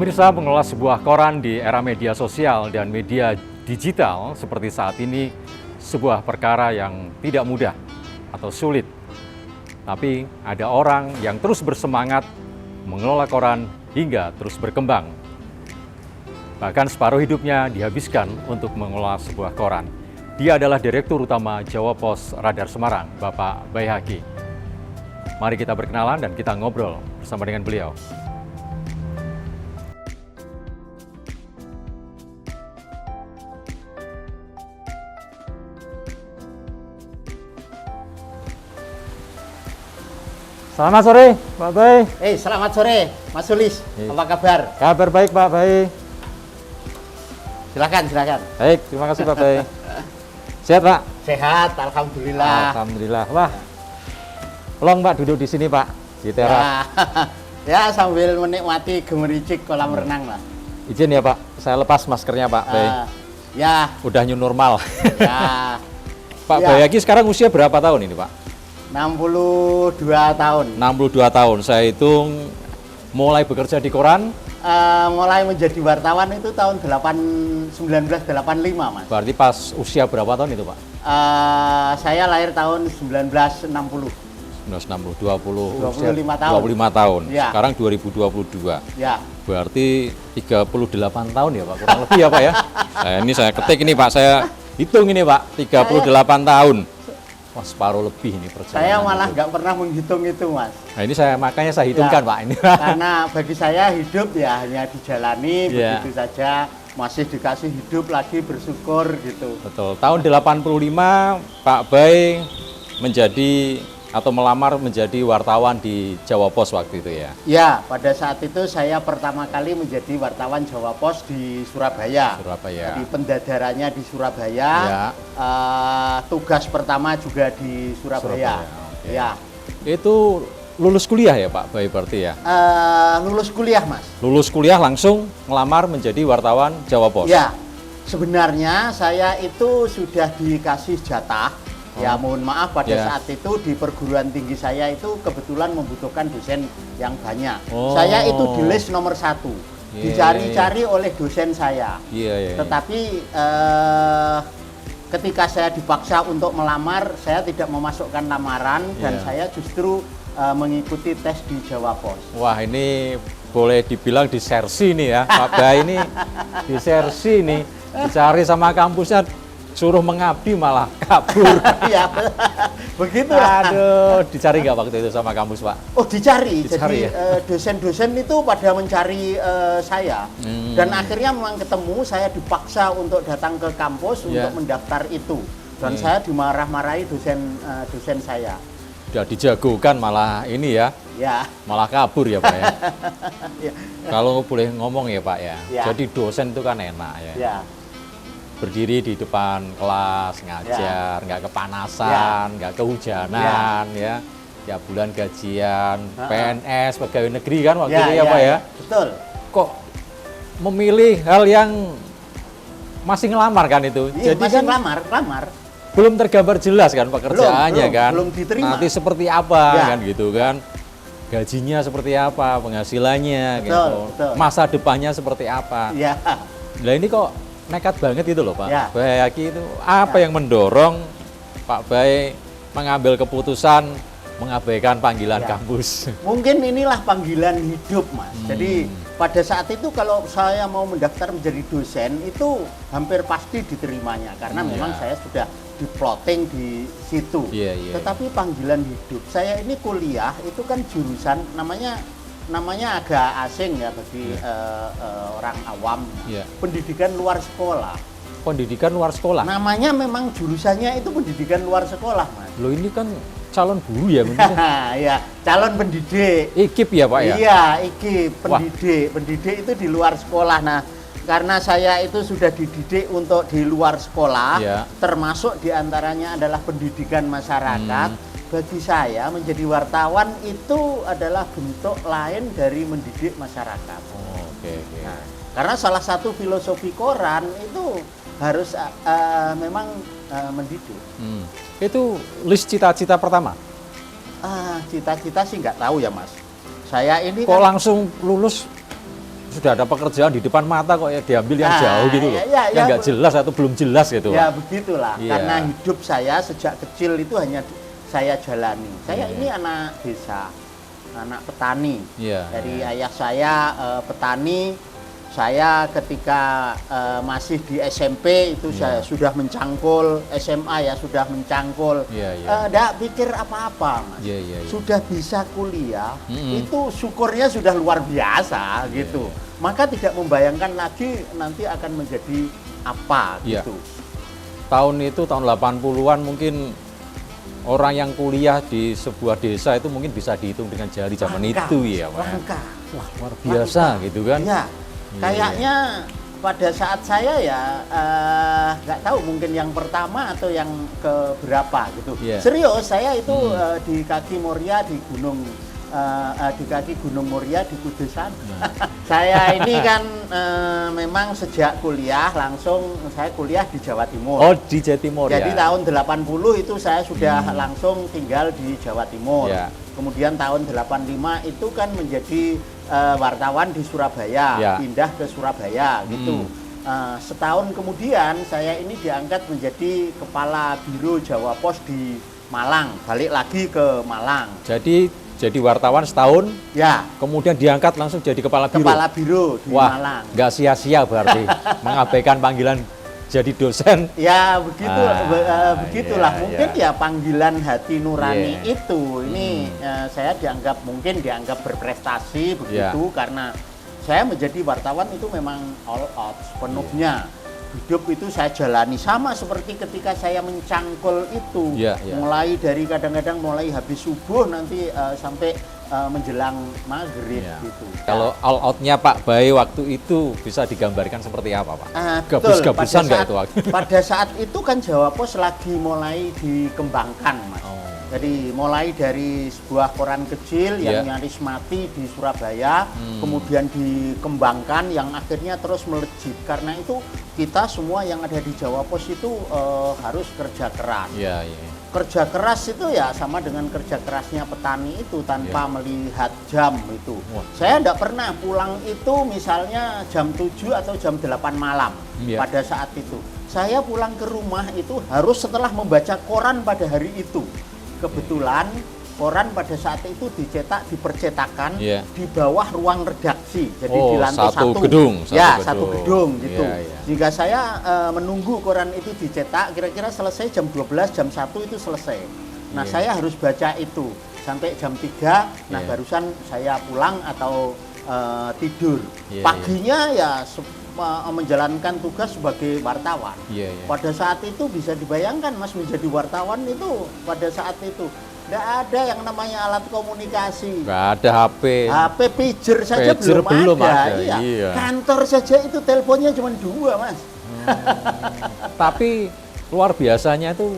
Pemirsa, mengelola sebuah koran di era media sosial dan media digital seperti saat ini sebuah perkara yang tidak mudah atau sulit. Tapi ada orang yang terus bersemangat mengelola koran hingga terus berkembang. Bahkan separuh hidupnya dihabiskan untuk mengelola sebuah koran. Dia adalah Direktur Utama Jawa Pos Radar Semarang, Bapak Baihaqi. Mari kita berkenalan dan kita ngobrol bersama dengan beliau. Selamat sore, Pak Bay. Selamat sore, Mas Sulis. Apa kabar? Kabar baik, Pak Bay. Silakan. Baik, terima kasih, Pak Bay. Sehat, Pak? Sehat, alhamdulillah. Alhamdulillah. Wah, long Pak duduk di sini, Pak, di teras. Ya, sambil menikmati gemericik kolam renang lah. Izin ya, Pak, saya lepas maskernya, Pak Bay. Ya. Udah new normal. Ya. Pak Ya. Baihaqi sekarang usia berapa tahun ini, Pak? 62 tahun. 62 tahun. Saya hitung mulai bekerja di koran. Mulai menjadi wartawan itu tahun 1985, Mas. Berarti pas usia berapa tahun itu, Pak? Saya lahir tahun 1960. 1960, 25 tahun. 25 tahun. Ya. Sekarang 2022. Ya. Berarti 38 tahun ya, Pak, kurang lebih ya, Pak ya. Nah, ini saya ketik ini, Pak, saya hitung ini, Pak, 38 tahun. Wah, separuh lebih ini perjalanan. Saya malah nggak pernah menghitung itu, Mas. Nah, ini makanya saya hitungkan, Ya, Pak, ini. Karena bagi saya hidup ya hanya dijalani Ya. begitu saja, masih dikasih hidup lagi, bersyukur gitu. Betul. Tahun 85 Pak Bay menjadi atau melamar menjadi wartawan di Jawa Pos waktu itu ya. Ya, pada saat itu saya pertama kali menjadi wartawan Jawa Pos di Surabaya. Surabaya. Jadi pendadarannya di Surabaya. Ya. Tugas pertama juga di Surabaya. Oke. Ya. Itu lulus kuliah ya, Pak Bay, berarti ya? Lulus kuliah, Mas. Lulus kuliah langsung ngelamar menjadi wartawan Jawa Pos. Ya. Sebenarnya saya itu sudah dikasih jatah. Ya, mohon maaf pada Ya. saat itu di perguruan tinggi saya itu kebetulan membutuhkan dosen yang banyak. Oh. Saya itu di list nomor 1, Iya, dicari-cari oleh dosen saya. Iya. Tetapi ketika saya dipaksa untuk melamar, saya tidak memasukkan lamaran dan Iya. saya justru mengikuti tes di Jawa Pos. Wah, ini boleh dibilang disersi nih ya, Pak Bay ini disersi nih, dicari sama kampusnya. Suruh mengabdi malah kabur. Iya, begitulah. Aduh, dicari nggak waktu itu sama kampus, Pak? Oh, dicari. Dicari Jadi ya? dosen-dosen itu pada mencari saya. Dan akhirnya memang ketemu, saya dipaksa untuk datang ke kampus untuk mendaftar itu. Dan saya dimarah-marahi dosen saya. Udah dijagokan malah ini ya, Ya. malah kabur ya, Pak ya. Ya. Kalau boleh ngomong ya, Pak ya. Ya. Jadi dosen itu kan enak ya. Ya. Berdiri di depan kelas, ngajar, nggak kepanasan, nggak kehujanan ya. Tiap bulan gajian, PNS, pegawai negeri kan waktu itu ya, Pak ya. Betul. Kok memilih hal yang masih ngelamar kan itu? Iya, Jadi masih kan lamar. belum tergambar jelas kan pekerjaannya Belum, kan? belum diterima. Nanti seperti apa Ya. kan gitu kan? Gajinya seperti apa, penghasilannya Betul, gitu. betul. Masa depannya seperti apa? Ya. Nah ini kok nekat banget itu loh, Pak Ya. Baihaqi itu apa yang mendorong Pak Bay mengambil keputusan mengabaikan panggilan Ya. kampus? Mungkin inilah panggilan hidup, Mas. Jadi pada saat itu kalau saya mau mendaftar menjadi dosen itu hampir pasti diterimanya karena memang saya sudah diploting di situ. Iya. Tetapi panggilan hidup, saya ini kuliah itu kan jurusan namanya agak asing ya bagi orang awam. Iya. Pendidikan luar sekolah. Pendidikan luar sekolah. Namanya memang jurusannya itu pendidikan luar sekolah, Mas. Loh ini kan calon guru ya bener? Ya, calon pendidik. IKIP ya, Pak ya? Iya, pendidik itu di luar sekolah. Nah, karena saya itu sudah dididik untuk di luar sekolah, Iya. termasuk diantaranya adalah pendidikan masyarakat. Bagi saya menjadi wartawan itu adalah bentuk lain dari mendidik masyarakat. Oh, oke. Nah, karena salah satu filosofi koran itu harus memang mendidik. Itu list cita-cita pertama? Cita-cita sih nggak tahu ya, Mas. Saya ini Kok langsung lulus sudah ada pekerjaan di depan mata kok ya diambil yang jauh gitu loh. Yang nggak jelas atau belum jelas gitu. Ya begitulah. Iya. Karena hidup saya sejak kecil itu hanya saya jalani. Saya ini anak desa, anak petani. Iya. Dari ayah saya petani. Saya ketika masih di SMP itu saya sudah mencangkul, SMA ya sudah mencangkul. Nggak pikir apa-apa, Mas. Sudah bisa kuliah, itu syukurnya sudah luar biasa gitu. Maka tidak membayangkan lagi nanti akan menjadi apa gitu. Tahun itu tahun 80-an mungkin orang yang kuliah di sebuah desa itu mungkin bisa dihitung dengan jari zaman itu ya, Pak. Wah, luar biasa gitu kan. Iya. Kayaknya pada saat saya ya nggak tahu mungkin yang pertama atau yang keberapa gitu. Serius saya itu di kaki Moria di kaki Gunung Moria di Kudusan. Saya ini kan memang sejak kuliah langsung saya kuliah di Jawa Timur. Oh, di Jawa Timur. Jadi tahun 80 itu saya sudah langsung tinggal di Jawa Timur. Kemudian tahun 85 itu kan menjadi wartawan di Surabaya, pindah ke Surabaya gitu. Setahun kemudian saya ini diangkat menjadi kepala biro Jawa Pos di Malang, balik lagi ke Malang. Jadi wartawan setahun, kemudian diangkat langsung jadi kepala biro. Kepala biro di Malang. Nggak sia-sia berarti mengabaikan panggilan jadi dosen. Ya begitulah. Mungkin ya panggilan hati nurani itu. Ini saya dianggap berprestasi begitu karena saya menjadi wartawan itu memang all out sepenuhnya. Hidup itu saya jalani sama seperti ketika saya mencangkul itu. Mulai dari kadang-kadang mulai habis subuh nanti sampai menjelang maghrib gitu. Kalau all out-nya Pak Bae waktu itu bisa digambarkan seperti apa, Pak? Gabus-gabusan nggak itu waktu? Pada saat itu kan Jawa Pos lagi mulai dikembangkan, Mas. Jadi mulai dari sebuah koran kecil yang nyaris mati di Surabaya, kemudian dikembangkan yang akhirnya terus melejit. Karena itu kita semua yang ada di Jawa Pos itu harus kerja keras. Kerja keras itu ya sama dengan kerja kerasnya petani itu tanpa melihat jam itu. Saya tidak pernah pulang itu misalnya jam 7 atau jam 8 malam pada saat itu. Saya pulang ke rumah itu harus setelah membaca koran pada hari itu. Kebetulan koran pada saat itu dicetak di percetakan di bawah ruang redaksi. Jadi di lantai satu gedung. Satu gedung gitu. Jika saya menunggu koran itu dicetak kira-kira selesai jam 12, jam 1 itu selesai. Nah, saya harus baca itu sampai jam 3. Nah, barusan saya pulang atau tidur. Paginya ya menjalankan tugas sebagai wartawan. Pada saat itu bisa dibayangkan, Mas, menjadi wartawan itu pada saat itu nggak ada yang namanya alat komunikasi. Nggak ada HP. HP pager saja belum ada. Kantor saja itu teleponnya cuma 2, Mas. Tapi luar biasanya itu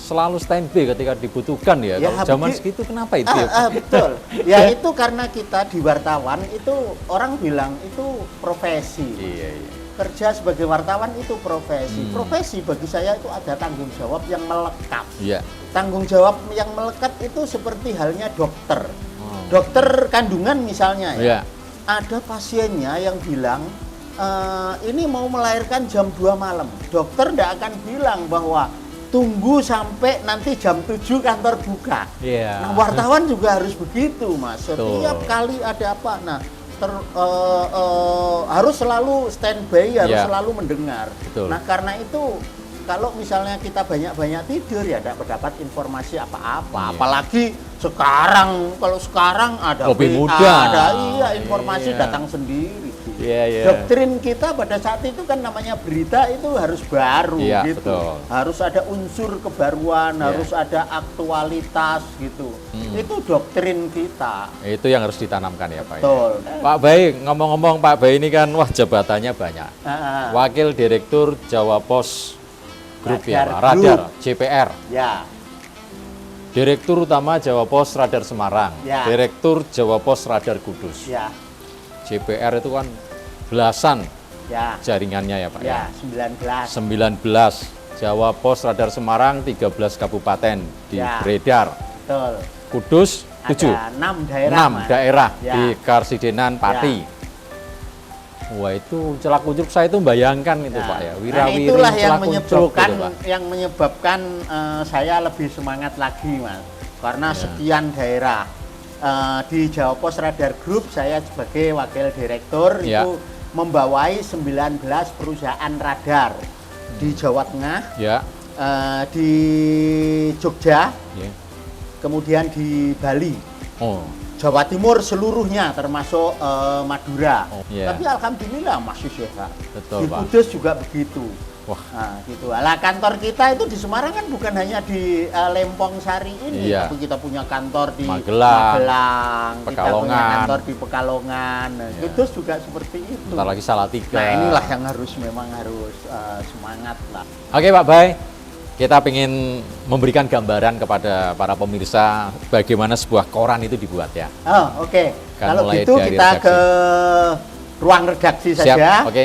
selalu standby ketika dibutuhkan ya. Kalau zaman segitu kenapa itu? Betul. Ya itu karena kita di wartawan itu orang bilang itu profesi. Kerja sebagai wartawan itu profesi. Profesi bagi saya itu ada tanggung jawab yang melekat. Tanggung jawab yang melekat itu seperti halnya dokter. Dokter kandungan misalnya ada pasiennya yang bilang ini mau melahirkan jam 2 malam. Dokter tidak akan bilang bahwa tunggu sampai nanti jam 7 kantor buka. Nah, wartawan juga harus begitu, Mas. Setiap kali ada apa, nah harus selalu standby, harus selalu mendengar. Nah, karena itu kalau misalnya kita banyak-banyak tidur ya tidak mendapat informasi apa-apa. Apalagi sekarang, kalau sekarang ada lebih WA, mudah. ada informasi datang sendiri. Doktrin kita pada saat itu kan namanya berita itu harus baru gitu. Betul. Harus ada unsur kebaruan, harus ada aktualitas gitu. Itu doktrin kita. Itu yang harus ditanamkan ya, Pak. Betul. Pak Bae, ngomong-ngomong Pak Bae ini kan wah jabatannya banyak. Wakil Direktur Jawa Pos Group Radar JPR. Direktur Utama Jawa Pos Radar Semarang. Direktur Jawa Pos Radar Kudus. JPR itu kan belasan jaringannya ya Pak ya. 19 Jawa Pos Radar Semarang 13 kabupaten di beredar. Betul. Kudus 7. Ada 6 daerah. 6 daerah di Karsidenan Pati. Wah, itu celak ujuk saya itu bayangkan itu Pak ya. Wirawiri itulah yang celak ujuk menyebabkan gitu, Pak. saya lebih semangat lagi Mas. Karena Ya. sekian daerah di Jawa Pos Radar Group saya sebagai wakil direktur Ya. itu membawai 19 perusahaan radar di Jawa Tengah, Ya. di Jogja, Ya. kemudian di Bali. Oh, Jawa Timur seluruhnya termasuk Madura. Oh, iya. Tapi alhamdulillah masih sehat. Betul, Di Pak. Kudus juga begitu. wah. Nah, gitu. Lah kantor kita itu di Semarang kan bukan hanya di Lempong Sari ini, Iya. tapi kita punya kantor di Magelang, kita punya Pekalongan. kantor di Pekalongan. Nah, Iya. Kudus juga seperti itu. Bentar lagi Salatiga. Nah, inilah yang memang harus semangat lah. Oke Pak Bay, kita ingin memberikan gambaran kepada para pemirsa bagaimana sebuah koran itu dibuat ya. Oh, oke. Kan Kalau mulai gitu dari kita redaksi. ke ruang redaksi Siap, saja. oke.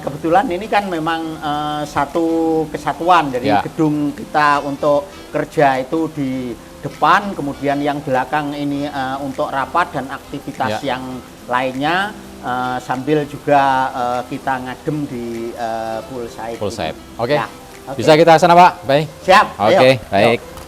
Kebetulan ini kan memang satu kesatuan dari Ya. gedung kita untuk kerja itu di depan, kemudian yang belakang ini untuk rapat dan aktivitas Ya. yang lainnya, sambil juga kita ngadem di poolside. Full ini. set. Oke. Ya, oke. Bisa kita sana Pak Bay? Siap. Oke, ayo. baik. Yuk.